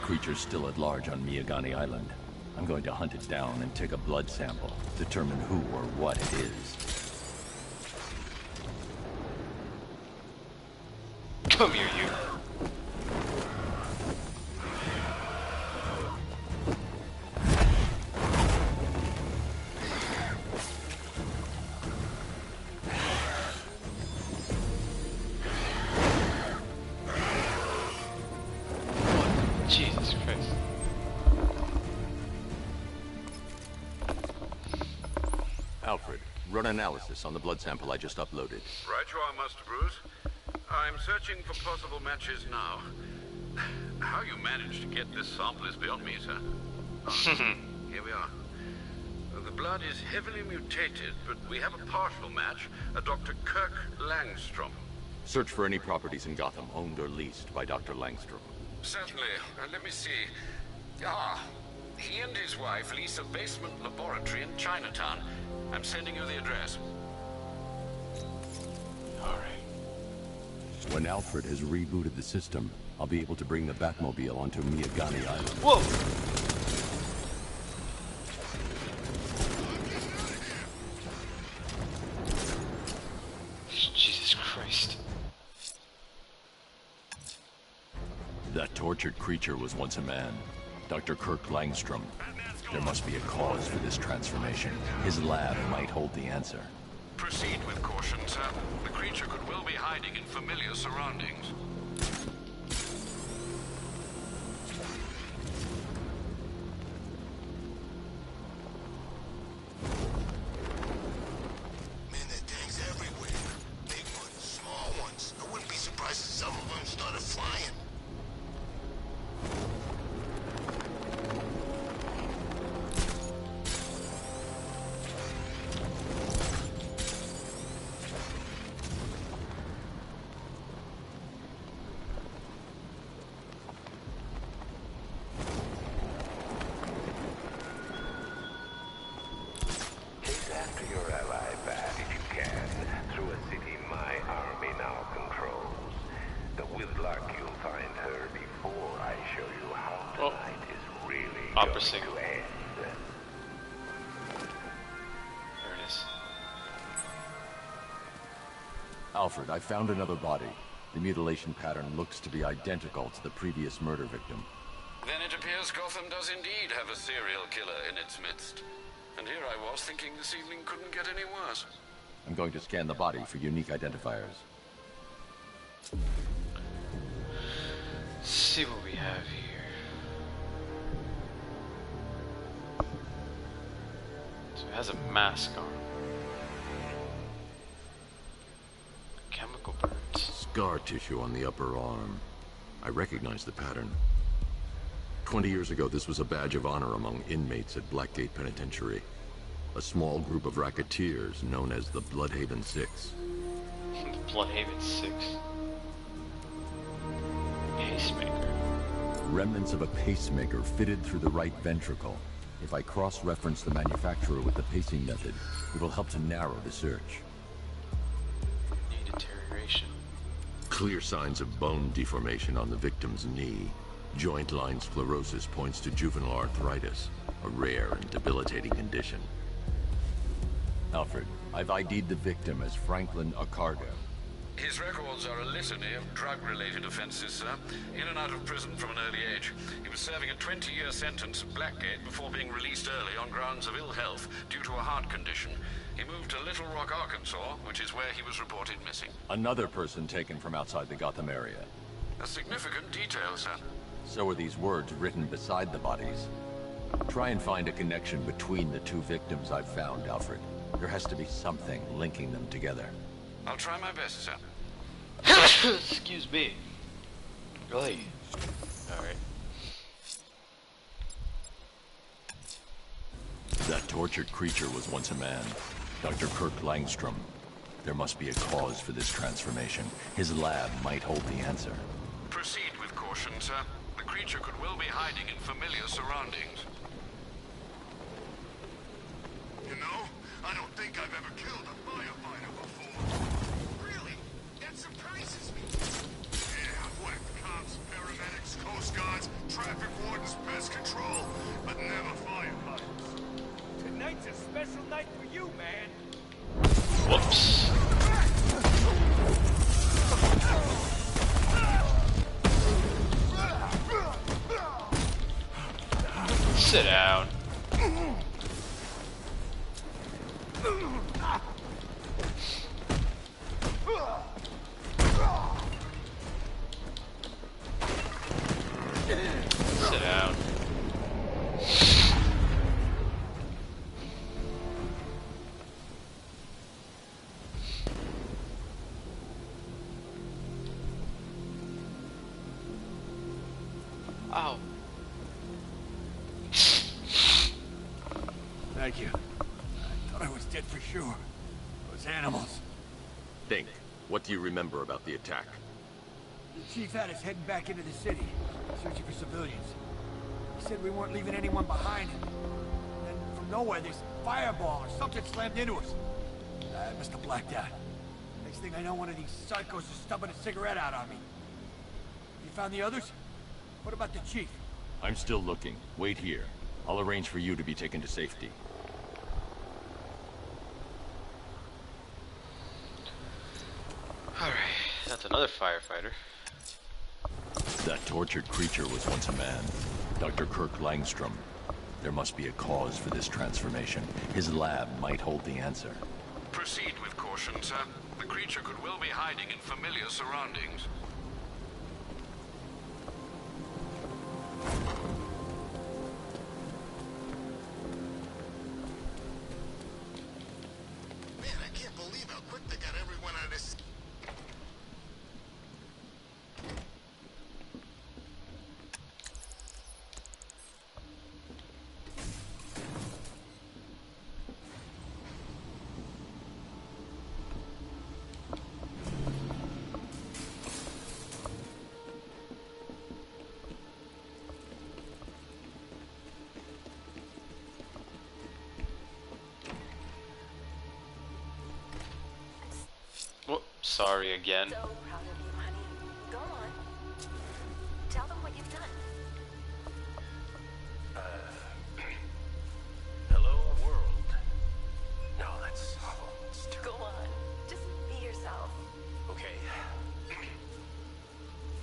creature's still at large on Miyagani Island. I'm going to hunt it down and take a blood sample, determine who or what it is. Come here, you. Jesus Christ. Alfred, run analysis on the blood sample I just uploaded. Right you are, Master Bruce. I'm searching for possible matches now. How you managed to get this sample is beyond me, sir. Oh, here we are. The blood is heavily mutated, but we have a partial match, a Dr. Kirk Langstrom. Search for any properties in Gotham owned or leased by Dr. Langstrom. Certainly. Let me see. He and his wife lease a basement laboratory in Chinatown. I'm sending you the address. Alright. When Alfred has rebooted the system, I'll be able to bring the Batmobile onto Miyagani Island. Whoa! Jesus Christ. That tortured creature was once a man. Dr. Kirk Langstrom. There must be a cause for this transformation. His lab might hold the answer. Proceed with caution, sir. The creature could well be hiding in familiar surroundings. Man, there are tanks everywhere. Big ones, small ones. I wouldn't be surprised if some of them started flying. Opera singer. There it is. Alfred, I found another body. The mutilation pattern looks to be identical to the previous murder victim. Then it appears Gotham does indeed have a serial killer in its midst. And here I was thinking this evening couldn't get any worse. I'm going to scan the body for unique identifiers. Let's see what we have here. So it has a mask on. Chemical burns. Scar tissue on the upper arm. I recognize the pattern. 20 years ago, this was a badge of honor among inmates at Blackgate Penitentiary. A small group of racketeers known as the Bloodhaven Six. The Bloodhaven Six. Pacemaker. Remnants of a pacemaker fitted through the right ventricle. If I cross-reference the manufacturer with the pacing method, it will help to narrow the search. Knee deterioration. Clear signs of bone deformation on the victim's knee. Joint line sclerosis points to juvenile arthritis, a rare and debilitating condition. Alfred, I've ID'd the victim as Franklin Accardo. His records are a litany of drug-related offenses, sir. In and out of prison from an early age. He was serving a 20-year sentence at Blackgate before being released early on grounds of ill health due to a heart condition. He moved to Little Rock, Arkansas, which is where he was reported missing. Another person taken from outside the Gotham area. A significant detail, sir. So are these words written beside the bodies. Try and find a connection between the two victims I've found, Alfred. There has to be something linking them together. I'll try my best, sir. Excuse me. Really? Alright. That tortured creature was once a man. Dr. Kirk Langstrom. There must be a cause for this transformation. His lab might hold the answer. Proceed with caution, sir. The creature could well be hiding in familiar surroundings. You know, I don't think I've ever killed a firefighter before. Really? That surprises me. Yeah, I've whacked cops, paramedics, coast guards, traffic night for you, man. Whoops. Sit down. Sit down. Ow. Thank you. I thought I was dead for sure. Those animals. Think. What do you remember about the attack? The chief had us heading back into the city, searching for civilians. He said we weren't leaving anyone behind. And then from nowhere, this fireball or something slammed into us. I must have blacked out. Next thing I know, one of these psychos is stubbing a cigarette out on me. You found the others? What about the chief? I'm still looking. Wait here. I'll arrange for you to be taken to safety. Alright, that's another firefighter. That tortured creature was once a man. Dr. Kirk Langstrom. There must be a cause for this transformation. His lab might hold the answer. Proceed with caution, sir. The creature could well be hiding in familiar surroundings. Man, I can't believe how quick they got everyone out of this. Oh, sorry again. So proud of you, honey. Go on. Tell them what you've done. Hello, world. No, that's awful. It's Go on. Just be yourself. okay.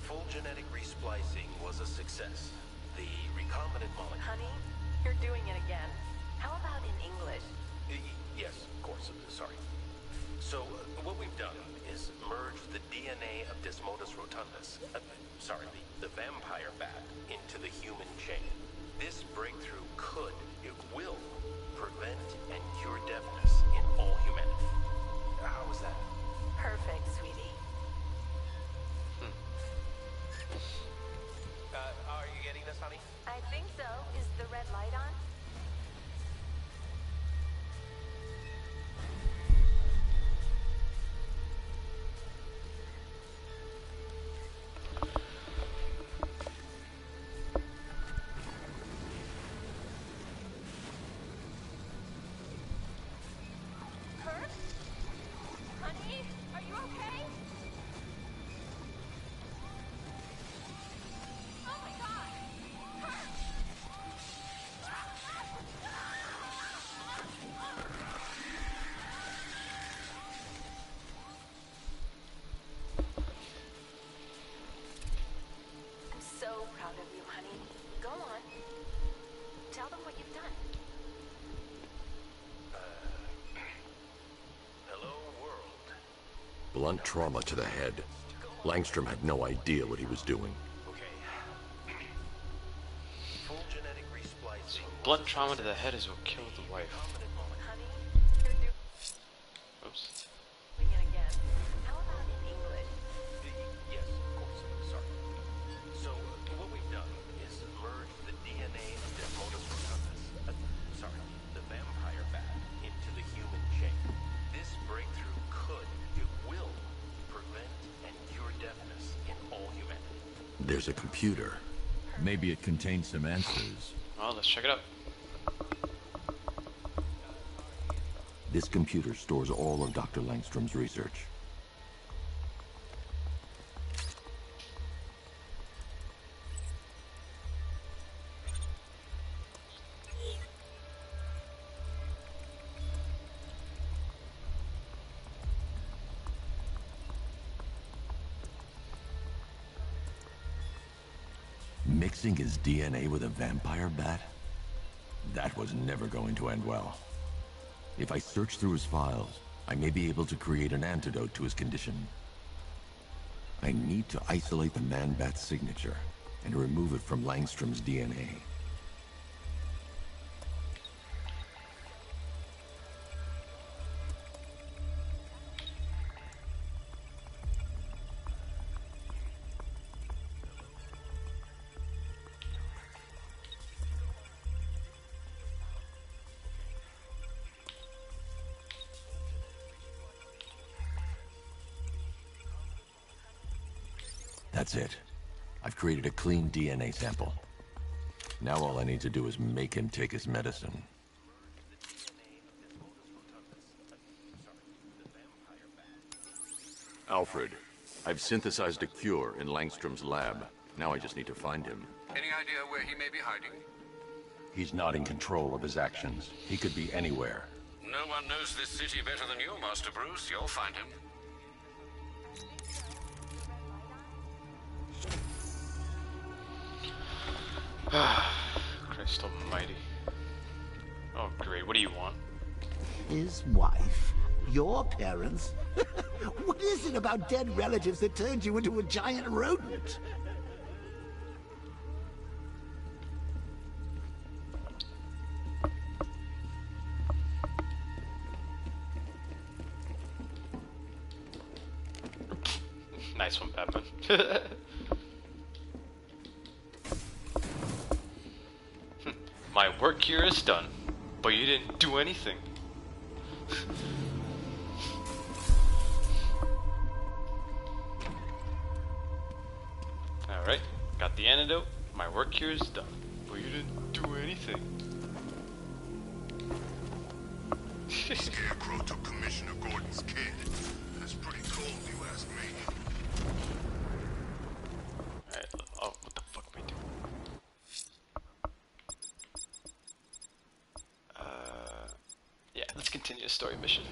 Full genetic resplicing was a success. The recombinant molecule. Honey, you're doing it again. How about in English? Yes, of course. Sorry. So, what we've done is merge the DNA of Desmodus rotundus, the vampire bat, into the human chain. This breakthrough it will, prevent and cure deafness in all humanity. How was that? Perfect, sweetie. Are you getting this, honey? I think so. Is the red light on? Kurt? Honey, are you okay? Oh my God! Kurt! I'm so proud of you, honey. Go on. Tell them what you've done. Hello, world. Blunt trauma to the head. Langstrom had no idea what he was doing. Okay. Full genetic resplicing. Blunt trauma to the head is what killed the wife. Recombinant molecule. Honey, you're Oops. doing it again. How about in English? Yes, of course. Sorry. So, what we've done is merge the DNA of Desmodus rotundus, the vampire bat, into the human chain. This breakthrough it will, prevent and cure deafness in all humanity. There's a computer. Maybe it contains some answers. Well, let's check it out. This computer stores all of Dr. Langstrom's research. Mixing his DNA with a vampire bat? That was never going to end well. If I search through his files, I may be able to create an antidote to his condition. I need to isolate the man-bat's signature and remove it from Langstrom's DNA. That's it. I've created a clean DNA sample. Now all I need to do is make him take his medicine. Alfred, I've synthesized a cure in Langstrom's lab. Now I just need to find him. Any idea where he may be hiding? He's not in control of his actions. He could be anywhere. No one knows this city better than you, Master Bruce. You'll find him. Christ almighty. Oh great, what do you want? His wife? Your parents? What is it about dead relatives that turned you into a giant rodent? Nice one, Batman. My work here is done, but you didn't do anything. Alright, got the antidote. My work here is done, but you didn't do anything. Scarecrow took Commissioner Gordon's kid. That's pretty cool, if you ask me. Alright, oh, what the fuck am I doing? Yeah, let's continue a story mission.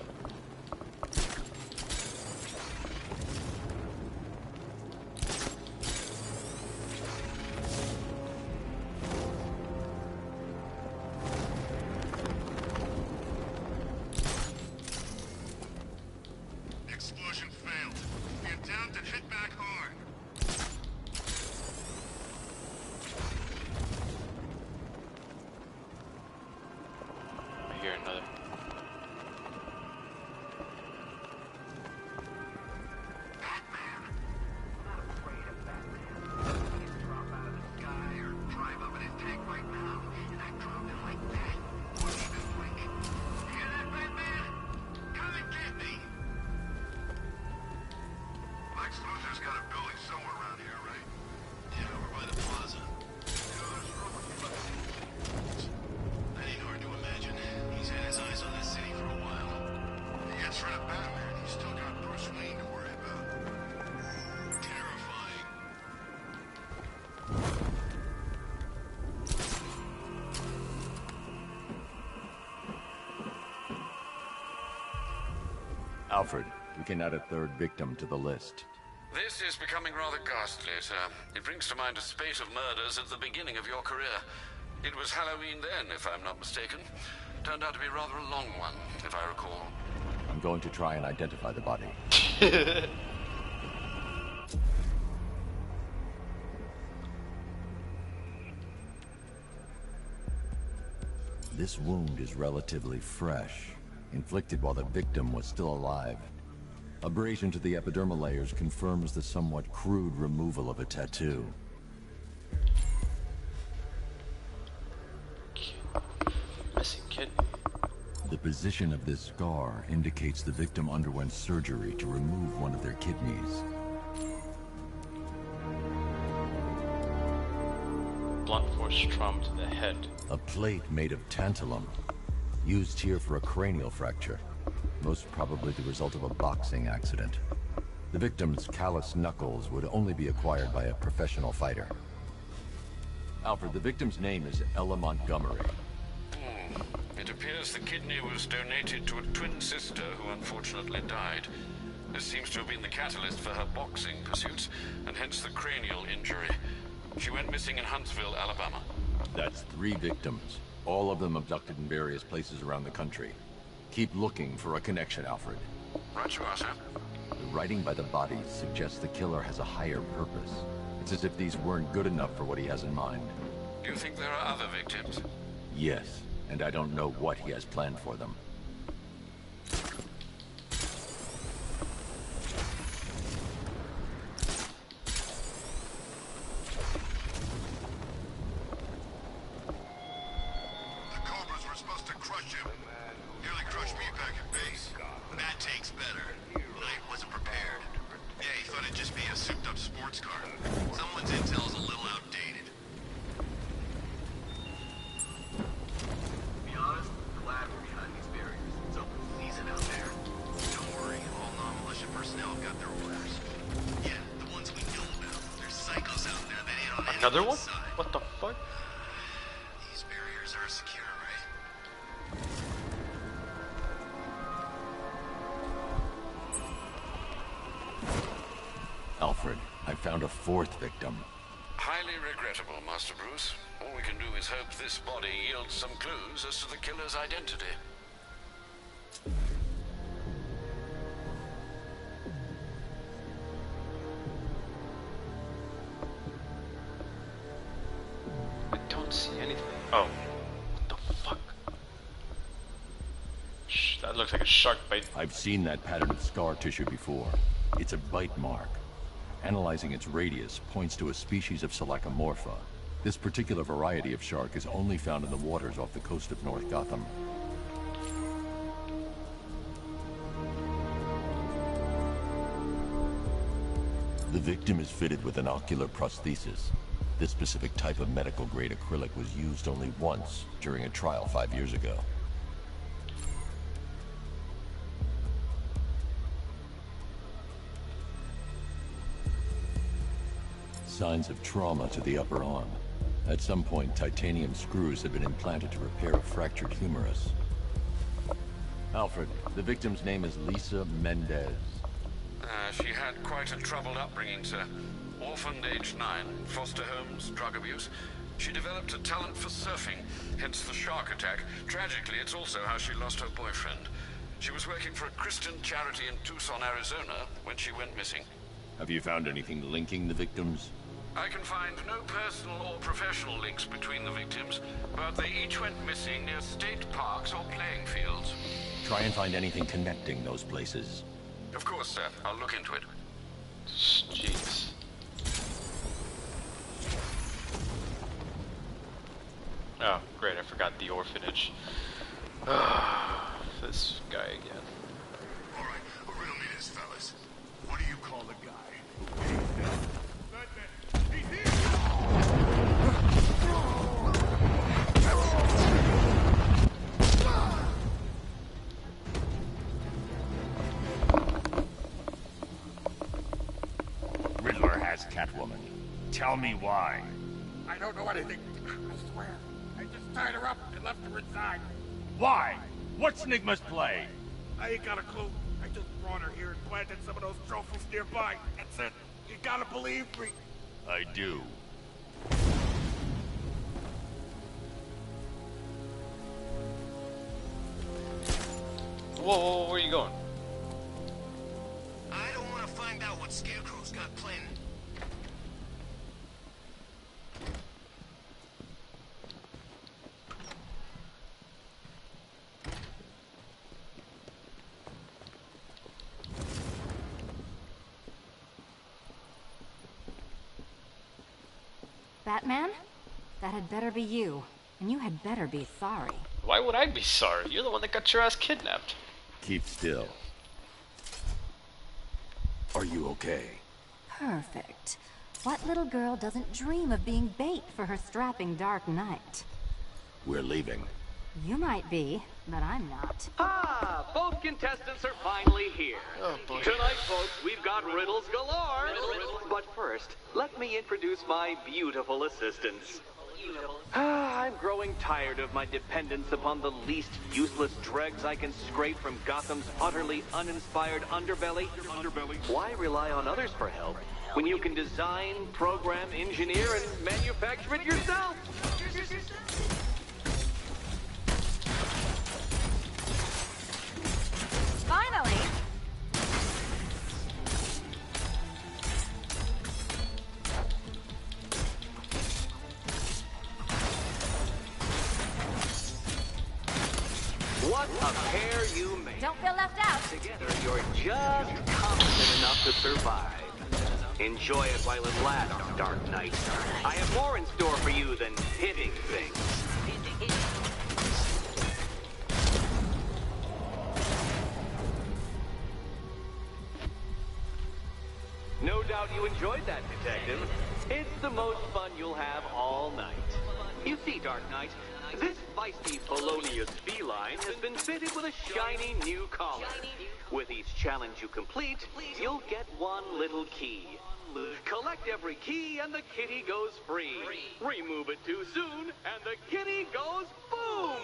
Explosion failed. The attempt and hit back hard. I hear another. Alfred, we can add a third victim to the list. This is becoming rather ghastly, sir. It brings to mind a spate of murders at the beginning of your career. It was Halloween then, if I'm not mistaken. Turned out to be rather a long one, if I recall. I'm going to try and identify the body. This wound is relatively fresh, inflicted while the victim was still alive. Abrasion to the epidermal layers confirms the somewhat crude removal of a tattoo. Missing kid. The position of this scar indicates the victim underwent surgery to remove one of their kidneys. Blunt force trauma to the head. A plate made of tantalum, used here for a cranial fracture, most probably the result of a boxing accident. The victim's calloused knuckles would only be acquired by a professional fighter. Alfred, the victim's name is Ella Montgomery. It appears the kidney was donated to a twin sister who unfortunately died. This seems to have been the catalyst for her boxing pursuits, and hence the cranial injury. She went missing in Huntsville, Alabama. That's 3 victims, all of them abducted in various places around the country. Keep looking for a connection, Alfred. Right you are, sir. The writing by the bodies suggests the killer has a higher purpose. It's as if these weren't good enough for what he has in mind. Do you think there are other victims? Yes, and I don't know what he has planned for them. The Cobras were supposed to crush him. Nearly crushed me back at base. That takes better. Knight wasn't prepared. Yeah, he thought it'd just be a souped-up sports car. Someone's intel's a little outdated. To be honest, glad we're behind these barriers. It's open season out there. Don't worry, all non-militia personnel got their orders. Yeah, the ones we know about. There's psychos out there that ain't on Another one? anyone's side. What the fuck? These barriers are secure, right? Alfred, I found a 4th victim. Highly regrettable, Master Bruce. All we can do is hope this body yields some clues as to the killer's identity. I don't see anything. Oh. What the fuck? That looks like a shark bite. I've seen that pattern of scar tissue before. It's a bite mark. Analyzing its radius points to a species of Selachomorpha. This particular variety of shark is only found in the waters off the coast of North Gotham. The victim is fitted with an ocular prosthesis. This specific type of medical-grade acrylic was used only once during a trial 5 years ago. Signs of trauma to the upper arm. At some point, titanium screws had been implanted to repair a fractured humerus. Alfred, the victim's name is Lisa Mendez. She had quite a troubled upbringing, sir. Orphaned age 9, foster homes, drug abuse. She developed a talent for surfing, hence the shark attack. Tragically, it's also how she lost her boyfriend. She was working for a Christian charity in Tucson, Arizona, when she went missing. Have you found anything linking the victims? I can find no personal or professional links between the victims, but they each went missing near state parks or playing fields. Try and find anything connecting those places. Of course, sir. I'll look into it. Jeez. Oh, great, I forgot the orphanage. This guy again. All right, riddle me this, fellas. What do you call the guy who came down? He's here! Riddler has Catwoman. Tell me why. I don't know anything. I swear. I just tied her up and left her inside. Why? What's Nigma's play? I ain't got a clue. I just brought her here and planted some of those trophies nearby. That's it. You gotta believe me. I do. Whoa, where are you going? I don't want to find out what Scarecrow's got planned. Batman? That had better be you. And you had better be sorry. Why would I be sorry? You're the one that got your ass kidnapped. Keep still. Are you okay? Perfect. What little girl doesn't dream of being bait for her strapping Dark Knight? We're leaving. You might be, but I'm not. Ah, both contestants are finally here. Oh, boy. Tonight, folks, we've got riddles galore. But first, let me introduce my beautiful assistants. I'm growing tired of my dependence upon the least useless dregs I can scrape from Gotham's utterly uninspired underbelly. Why rely on others for help when you can design, program, engineer, and manufacture it yourself? Finally! What a pair you make. Don't feel left out. Together, you're just competent enough to survive. Enjoy it while it lasts, Dark Knight. I have more in store for you than hitting things. No doubt you enjoyed that, Detective. It's the most fun you'll have all night. You see, Dark Knight, this feisty felonious feline has been fitted with a shiny new collar. With each challenge you complete, you'll get one little key. Collect every key and the kitty goes free. Remove it too soon and the kitty goes boom!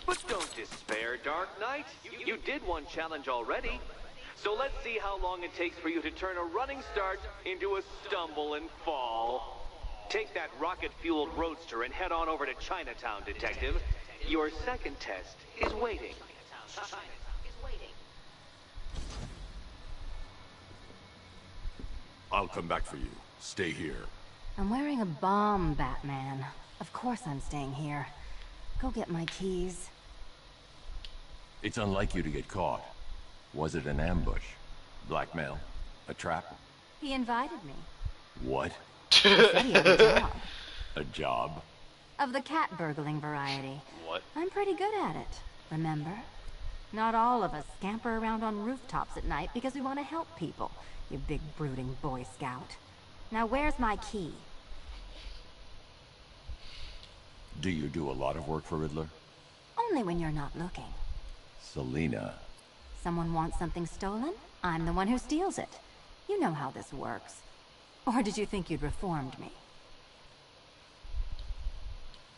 But don't despair, Dark Knight. You did one challenge already. So let's see how long it takes for you to turn a running start into a stumble and fall. Take that rocket-fueled roadster and head on over to Chinatown, Detective. Your second test is waiting. I'll come back for you. Stay here. I'm wearing a bomb, Batman. Of course I'm staying here. Go get my keys. It's unlike you to get caught. Was it an ambush? Blackmail? A trap? He invited me. What? He said he had a job. A job? Of the cat burgling variety. What? I'm pretty good at it, remember? Not all of us scamper around on rooftops at night because we want to help people, you big brooding Boy Scout. Now where's my key? Do you do a lot of work for Riddler? Only when you're not looking. Selina. Someone wants something stolen? I'm the one who steals it. You know how this works. Or did you think you'd reformed me?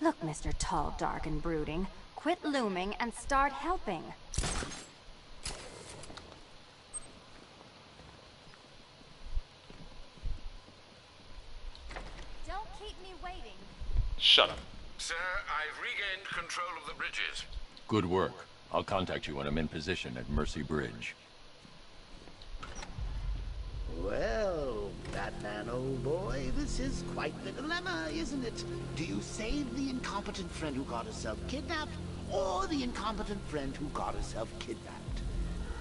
Look, Mr. Tall, Dark, and Brooding. Quit looming and start helping. Don't keep me waiting. Shut up. Sir, I've regained control of the bridges. Good work. I'll contact you when I'm in position at Mercy Bridge. Well, Batman, old boy, this is quite the dilemma, isn't it? Do you save the incompetent friend who got herself kidnapped, or the incompetent friend who got herself kidnapped?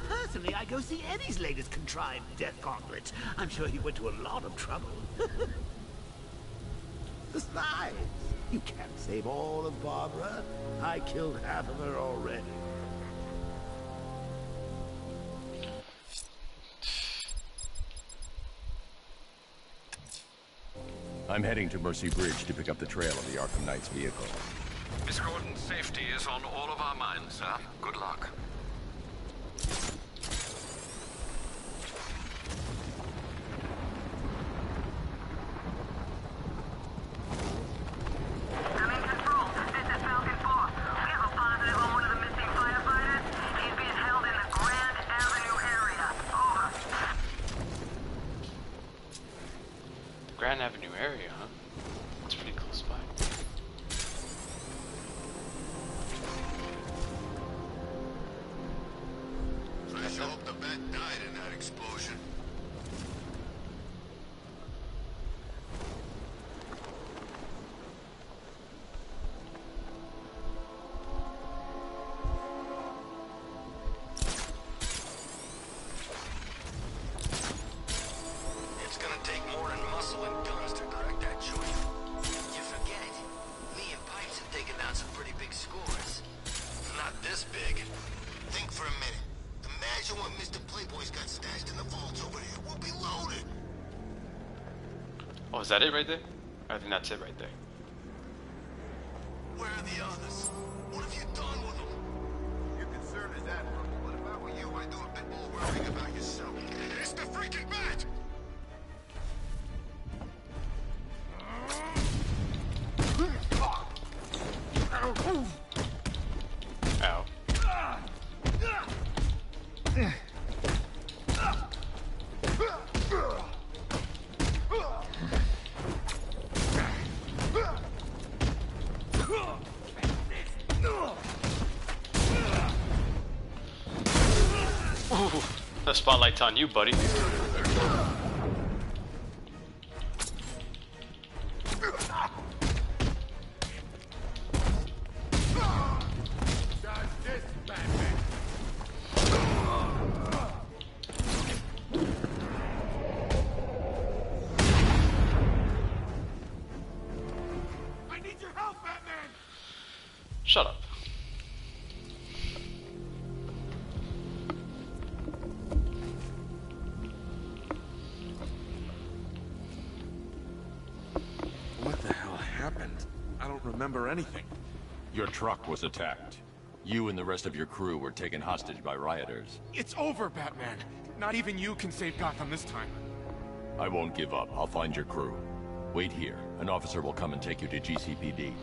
Personally, I go see Eddie's latest contrived death gauntlet. I'm sure he went to a lot of trouble. Besides, you can't save all of Barbara. I killed half of her already. I'm heading to Mercy Bridge to pick up the trail of the Arkham Knight's vehicle. Miss Gordon's safety is on all of our minds, sir. Good luck. Grand Avenue area, huh? It's pretty close by. I sure hope the bat died in that explosion. It's gonna take more than muscle and guns to crack that joint. You forget it. Me and Pipes have taken down some pretty big scores. Not this big. Think for a minute. Imagine what Mr. Playboy's got stashed in the vaults over there. We'll be loaded. Oh, is that it right there? I think that's it right there. Where are the others? What have you done with them? Your concern is admirable, but if I were you, I'd do a bit more worrying about yourself. It's the freaking bat! Ow. Ooh, the spotlight's on you, buddy. Shut up. What the hell happened? I don't remember anything. Your truck was attacked. You and the rest of your crew were taken hostage by rioters. It's over, Batman. Not even you can save Gotham this time. I won't give up. I'll find your crew. Wait here. An officer will come and take you to GCPD.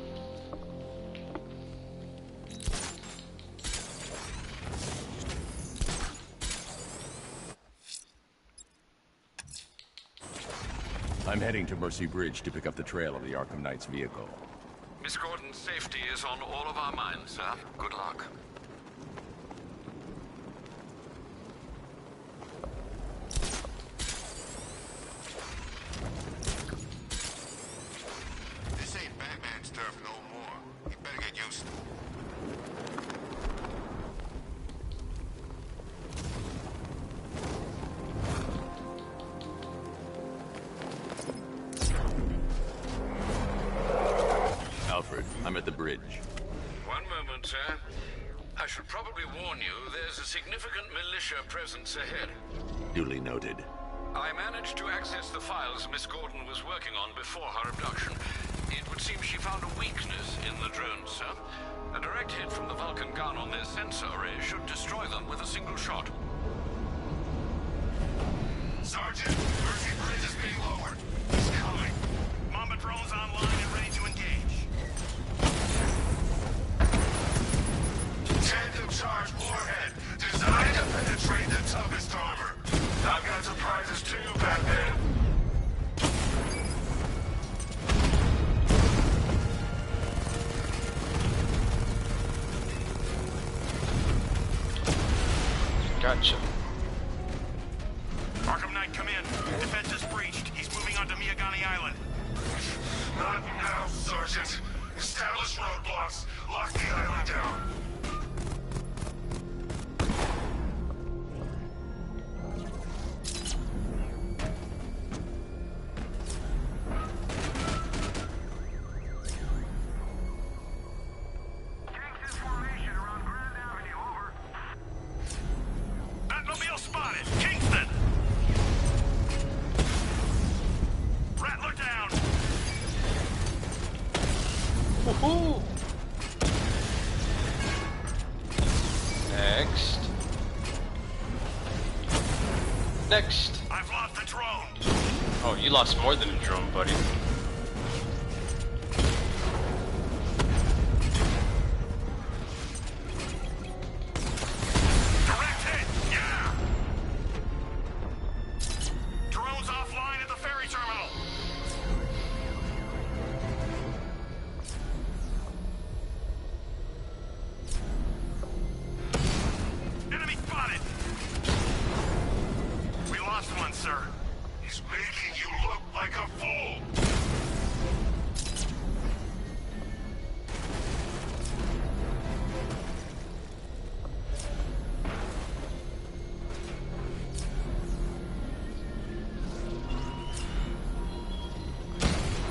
I'm heading to Mercy Bridge to pick up the trail of the Arkham Knight's vehicle. Miss Gordon's safety is on all of our minds, sir. Good luck. This ain't Batman's turf no more. You better get used to it. Alfred, I'm at the bridge. One moment, sir. I should probably warn you, there's a significant militia presence ahead. Duly noted. I managed to access the files Miss Gordon was working on before her abduction. It would seem she found a weakness in the drones, sir. A direct hit from the Vulcan gun on their sensor array should destroy them with a single shot. Sergeant, Mercy Bridge is being lowered. He's coming. Mamba drones online and ready to engage. Tandem charge warhead, designed to penetrate the toughest armor. I've got surprises too, Batman. Gotcha. Arkham Knight, come in. Defense is breached. He's moving onto Miyagani Island. Not now, Sergeant. Establish roadblocks. Lock the island down. Batmobile spotted. Kingston. Rattler down. Woohoo! Next. Next. I've lost the drone. Oh, you lost more than a drone, buddy. Direct hit. Yeah. Drones offline at the ferry terminal. Enemy spotted. We lost one, sir. He's making you look like a fool.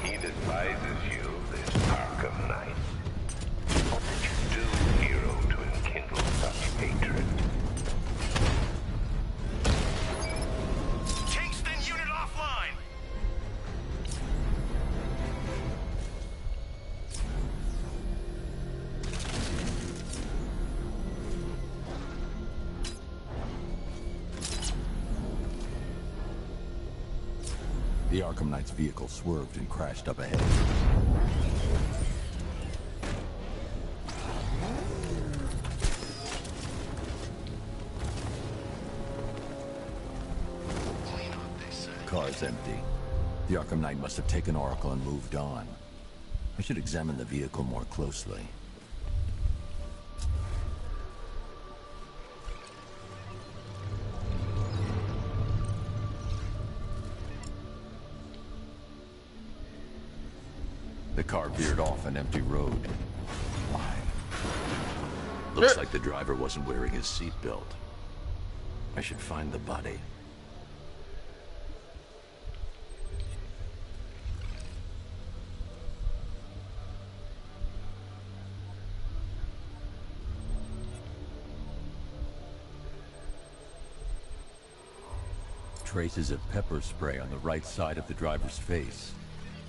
He despises you, this Arkham Knight. What did you do, hero, to enkindle such hatred? Kingston unit offline. The Arkham Knight's vehicle swerved and crashed up ahead. Clean up, they say. Car's empty. The Arkham Knight must have taken Oracle and moved on. I should examine the vehicle more closely. The car veered off an empty road. Why? Looks like the driver wasn't wearing his seatbelt. I should find the body. Traces of pepper spray on the right side of the driver's face.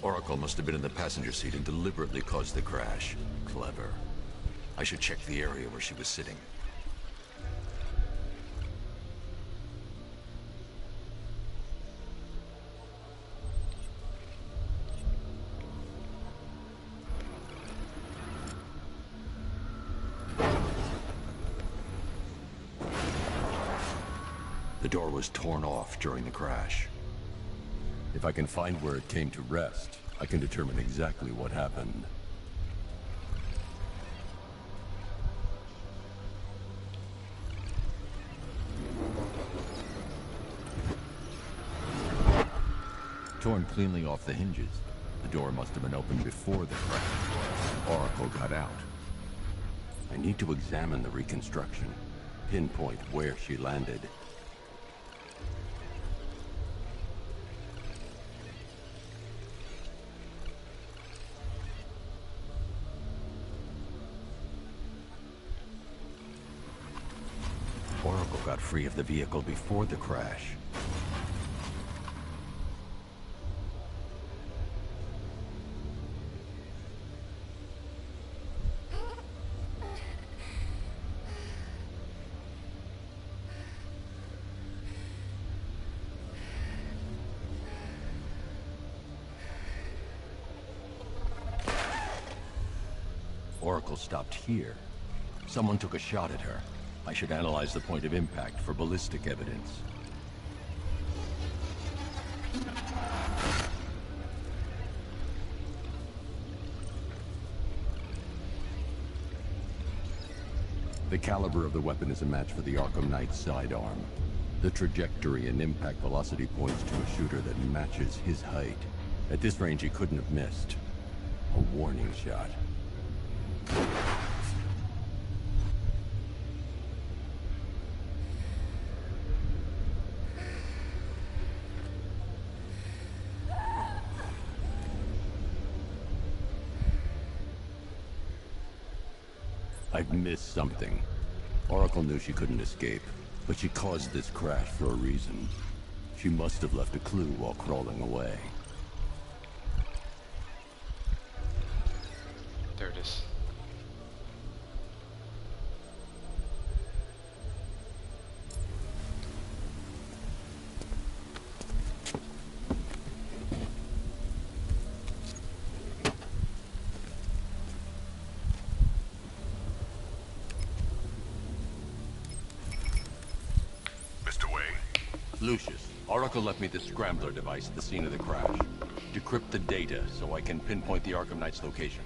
Oracle must have been in the passenger seat and deliberately caused the crash. Clever. I should check the area where she was sitting. The door was torn off during the crash. If I can find where it came to rest, I can determine exactly what happened. Torn cleanly off the hinges. The door must have been opened before the crash. Oracle got out. I need to examine the reconstruction, pinpoint where she landed. Oracle got free of the vehicle before the crash. Oracle stopped here. Someone took a shot at her. I should analyze the point of impact for ballistic evidence. The caliber of the weapon is a match for the Arkham Knight's sidearm. The trajectory and impact velocity points to a shooter that matches his height. At this range, he couldn't have missed. A warning shot. I've missed something. Oracle knew she couldn't escape, but she caused this crash for a reason. She must have left a clue while crawling away. There it is. Lucius, Oracle left me the scrambler device at the scene of the crash. Decrypt the data so I can pinpoint the Arkham Knight's location.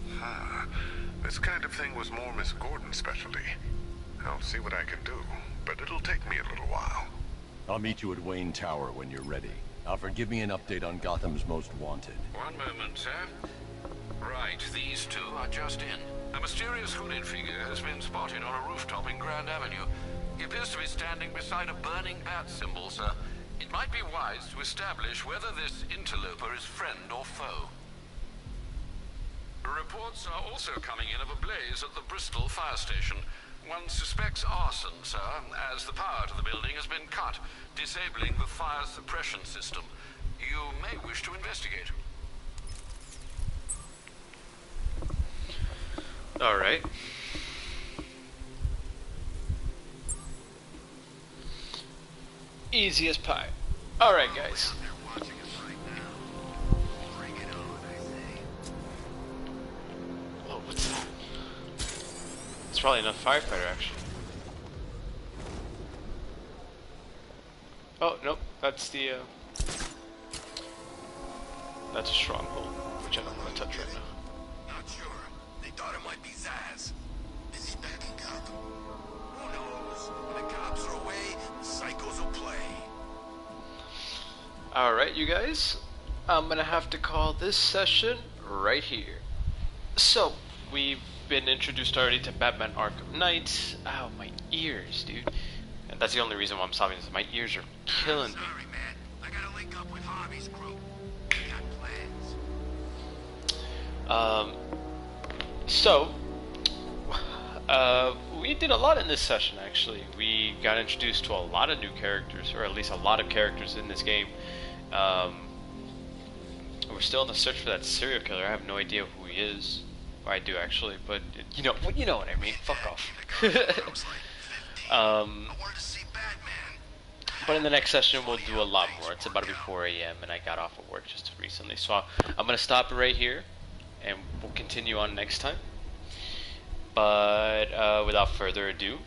This kind of thing was more Miss Gordon's specialty. I'll see what I can do, but it'll take me a little while. I'll meet you at Wayne Tower when you're ready. Alfred, give me an update on Gotham's Most Wanted. One moment, sir. Right, these two are just in. A mysterious hooded figure has been spotted on a rooftop in Grand Avenue. He appears to be standing beside a burning bat symbol, sir. It might be wise to establish whether this interloper is friend or foe. Reports are also coming in of a blaze at the Bristol fire station. One suspects arson, sir, as the power to the building has been cut, disabling the fire suppression system. You may wish to investigate. All right. Easy as pie. All right, guys. Oh, what's that? It's probably enough firefighter action. Oh, nope. That's the, that's a stronghold, which I don't want to touch right now. be Zaz. Is he back in Gotham? Who knows? When the cops are away, the psychos will play. Alright, you guys. I'm gonna have to call this session right here. So, we've been introduced already to Batman Arkham Knight. Ow, my ears, dude. And that's the only reason why I'm stopping this. My ears are killing me. Sorry, man. I gotta link up with Harvey's crew. We got plans. We did a lot in this session, actually. We got introduced to a lot of new characters, or at least a lot of characters in this game. We're still in the search for that serial killer. I have no idea who he is. Or I do, actually, but you know what I mean. Fuck off. But in the next session, we'll do a lot more. It's about to be 4 a.m. and I got off of work just recently. So I'm going to stop it right here, and we'll continue on next time. But without further ado,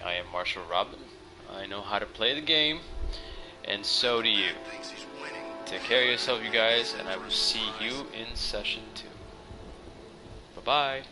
I am Marshall Robin. I know how to play the game, and so do you. Take care of yourself, you guys, and I will see you in session 2. Bye-bye.